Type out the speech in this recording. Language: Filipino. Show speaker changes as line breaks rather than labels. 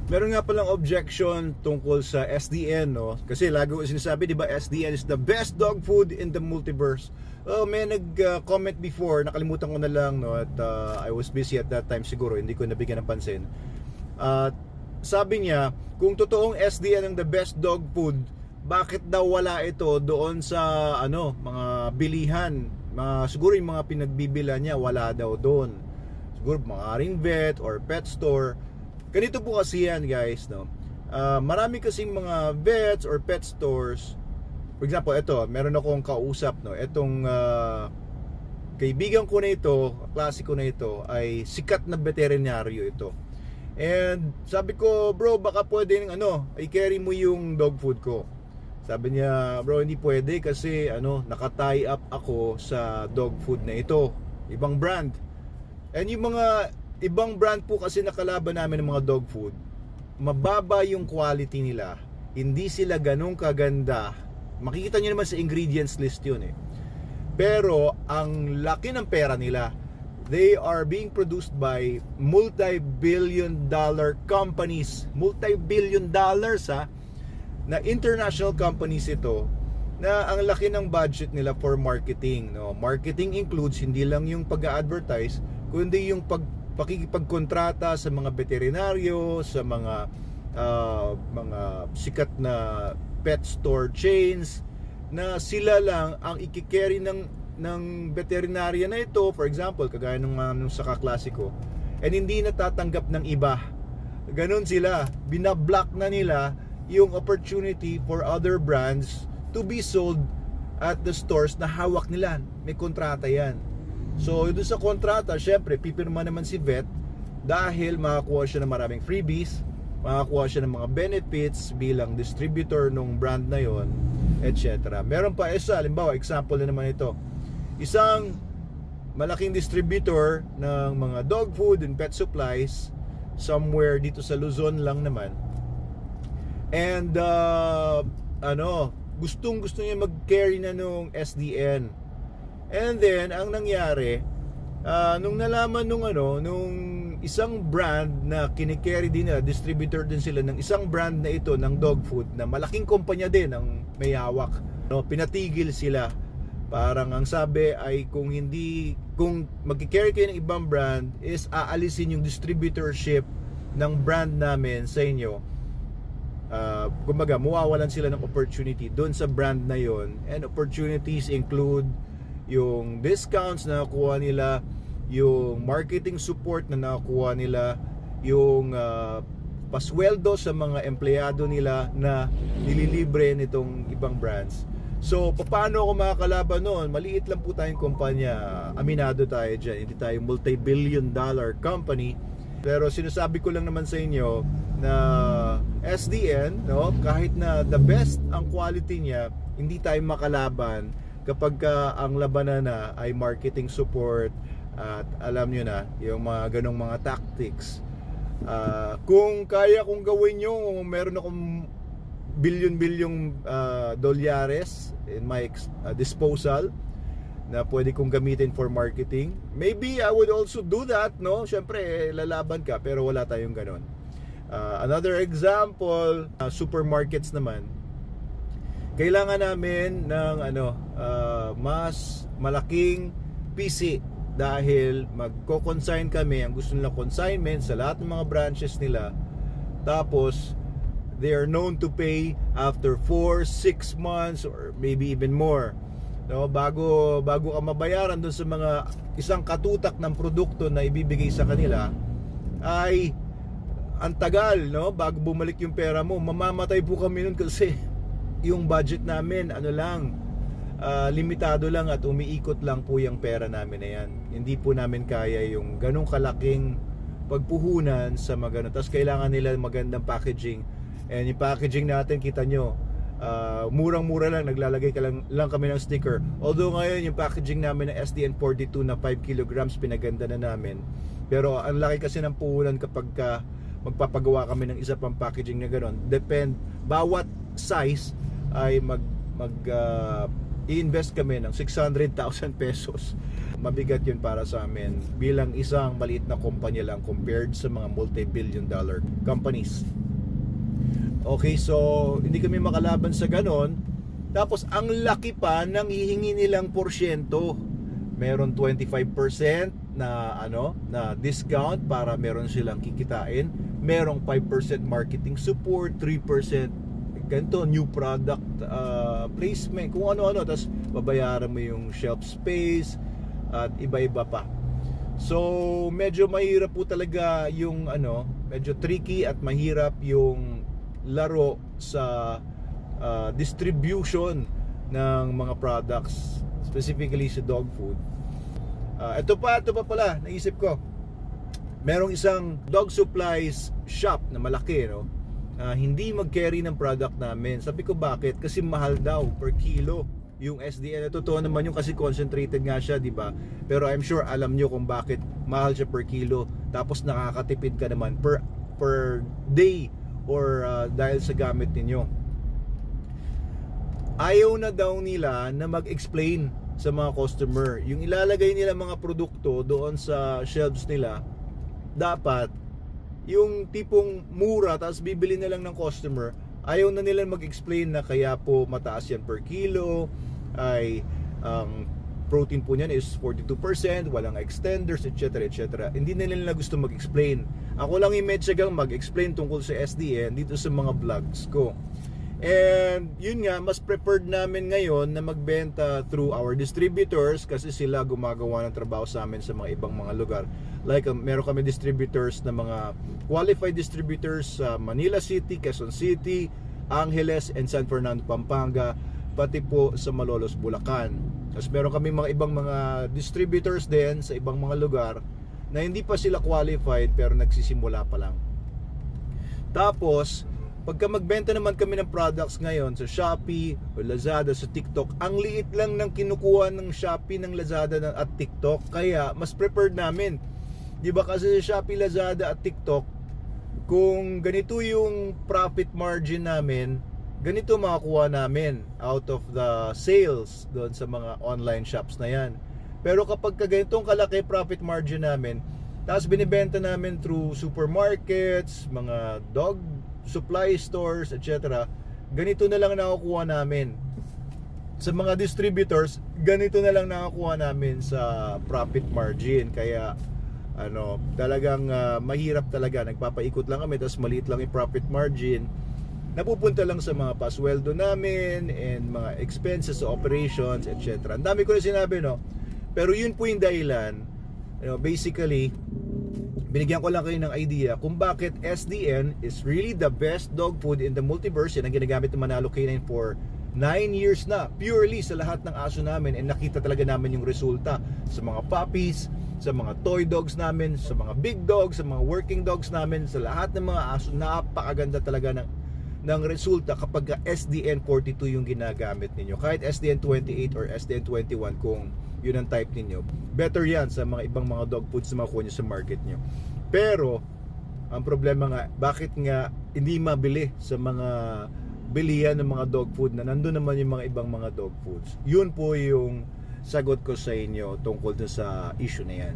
Meron nga palang objection tungkol sa SDN, no? Kasi lagi ko sinasabi, di ba, SDN is the best dog food in the multiverse. Oh, may nag-comment before, nakalimutan ko na lang, no? At I was busy at that time siguro, hindi ko nabigyan ng pansin. At sabi niya, kung totoong SDN ang the best dog food, bakit daw wala ito doon sa mga bilihan? Siguro yung mga pinagbibila niya, wala daw doon. Siguro mga vet or pet store. Ganito po kasi yan, guys, no? Marami kasing mga vets or pet stores. For example, ito, meron akong kausap, no? Itong kaibigan ko na ito, klase ko na ito, ay sikat na veterinaryo ito. And sabi ko, bro, baka pwedeng i-carry mo yung dog food ko. Sabi niya, bro, hindi pwede kasi naka-tie up ako sa dog food na ito, ibang brand. And yung mga ibang brand po kasi nakalaban namin ng mga dog food, mababa yung quality nila, hindi sila ganun kaganda. Makikita nyo naman sa ingredients list yun eh. Pero ang laki ng pera nila. They are being produced by multi-billion dollar companies, multi-billion dollars na international companies ito, na ang laki ng budget nila for marketing, no? Marketing includes hindi lang yung pag-a-advertise, kundi yung pakikipagkontrata sa mga veterinaryo, sa mga sikat na pet store chains, na sila lang ang ikikerry ng veterinarya na ito, for example, kagaya nung sa kaklase ko, and hindi natatanggap ng iba. Ganon sila, binablock na nila yung opportunity for other brands to be sold at the stores na hawak nila. May kontrata yan. So, doon sa kontrata, syempre, pipirma naman si vet dahil makakuha siya ng maraming freebies, makakuha siya ng mga benefits bilang distributor ng brand na yon, etc. Meron pa isa, halimbawa, example na naman ito. Isang malaking distributor ng mga dog food and pet supplies somewhere dito sa Luzon lang naman. And, gustong-gusto niya mag-carry na nung SDN. And then, ang nangyari, nung nalaman nung isang brand na kinikerry din nila, distributor din sila ng isang brand na ito ng dog food, na malaking kumpanya din ang may hawak, pinatigil sila. Parang ang sabi ay kung mag-carry kayo ng ibang brand, is aalisin yung distributorship ng brand namin sa inyo. Kumbaga, mawawalan sila ng opportunity doon sa brand na yon. And opportunities include yung discounts na nakuha nila, yung marketing support na nakuha nila, yung pasweldo sa mga empleyado nila na nililibre nitong ibang brands. So, paano ako makakalaban noon? Maliit lang po tayong kumpanya, aminado tayo dyan, hindi tayo multi-billion dollar company. Pero sinasabi ko lang naman sa inyo na SDN, kahit na the best ang quality niya, hindi tayo makalaban kapag ang labanan na ay marketing support at alam nyo na yung mga ganong mga tactics. Kung kaya kong gawin nyo, meron akong bilyon-bilyong dolyares in my disposal na pwede kong gamitin for marketing, maybe I would also do that, no? Syempre, lalaban ka, pero wala tayong ganon. Another example, supermarkets naman. Kailangan namin ng mas malaking PC dahil magko-consign kami. Ang gusto nila consignment sa lahat ng mga branches nila. Tapos they are known to pay after 4, 6 months or maybe even more. Bago ka mabayaran doon sa mga isang katutak ng produkto na ibibigay sa kanila, ay ang tagal, bago bumalik yung pera mo. Mamamatay po kami nun kasi yung budget namin limitado lang at umiikot lang po yung pera namin na yan. Hindi po namin kaya yung ganong kalaking pagpuhunan sa mga ganun. Tapos kailangan nila magandang packaging, and yung packaging natin, kita nyo, murang-mura lang, naglalagay lang kami ng sticker. Although ngayon yung packaging namin ng SDN42 na 5 kilograms, pinaganda na namin. Pero ang laki kasi ng puhunan kapag magpapagawa kami ng isa pang packaging na gano'n. Bawat size ay i-invest kami ng 600,000 pesos. Mabigat yun para sa amin bilang isang maliit na kumpanya lang compared sa mga multi-billion dollar companies. Okay, so hindi kami makalaban sa ganon. Tapos ang laki pa ng hihingi nilang porsyento. Meron 25% na na discount para meron silang kikitain. Merong 5% marketing support, 3% ganito new product placement, kung ano-ano, tapos babayaran mo yung shelf space at iba-iba pa. So medyo mahirap po talaga yung medyo tricky at mahirap yung laro sa distribution ng mga products, specifically sa dog food. Ito pa pala naisip ko, merong isang dog supplies shop na malaki, hindi mag-carry ng product namin. Sabi ko bakit? Kasi mahal daw per kilo yung SDN. Totoo naman yung kasi concentrated nga siya, di ba? Pero I'm sure alam nyo kung bakit mahal siya per kilo. Tapos nakakatipid ka naman per day or dahil sa gamit ninyo. Ayaw na daw nila na mag-explain sa mga customer. Yung ilalagay nila mga produkto doon sa shelves nila, dapat yung tipong mura tapos bibili na lang ng customer. Ayaw na nila mag-explain na kaya po mataas yan per kilo, ay ang protein po niyan is 42%, walang extenders, etc. etc. Hindi na nila gusto mag-explain. Ako lang imedsagang mag-explain tungkol sa SDN dito sa mga vlogs ko. And yun nga, mas preferred namin ngayon na magbenta through our distributors kasi sila gumagawa ng trabaho sa amin sa mga ibang mga lugar. Like meron kami distributors na mga qualified distributors sa Manila City, Quezon City, Angeles, and San Fernando, Pampanga, pati po sa Malolos, Bulacan. Tapos meron kami mga ibang mga distributors din sa ibang mga lugar na hindi pa sila qualified pero nagsisimula pa lang. Tapos pagka magbenta naman kami ng products ngayon sa Shopee o Lazada, sa TikTok, ang liit lang ng kinukuha ng Shopee, ng Lazada at TikTok, kaya mas preferred namin. Di ba kasi sa Shopee, Lazada at TikTok, kung ganito yung profit margin namin, ganito makakuha namin out of the sales doon sa mga online shops na yan. Pero kapag ganitong kalaki profit margin namin, tapos binibenta namin through supermarkets, mga dog supply stores, etc., ganito na lang nakukuha namin. Sa mga distributors, ganito na lang nakukuha namin sa profit margin. Kaya talagang mahirap talaga. Nagpapaikot lang kami, tapos maliit lang yung profit margin. Napupunta lang sa mga pasweldo namin and mga expenses sa operations, etc. Ang dami ko na sinabi, pero yun po yung dahilan. Basically, binigyan ko lang kayo ng idea kung bakit SDN is really the best dog food in the multiverse. Yan ang ginagamit ng Manalo Canine for 9 years na, purely sa lahat ng aso namin, and nakita talaga namin yung resulta sa mga puppies, sa mga toy dogs namin, sa mga big dogs, sa mga working dogs namin, sa lahat ng mga aso. Napakaganda talaga ng resulta kapag SDN 42 yung ginagamit ninyo. Kahit SDN 28 or SDN 21 kung yun ang type ninyo, better yan sa mga ibang mga dog foods na makuha nyo sa market nyo. Pero ang problema nga, bakit nga hindi mabili sa mga bilihan ng mga dog food na nandun naman yung mga ibang mga dog foods? Yun po yung sagot ko sa inyo tungkol sa issue na yan.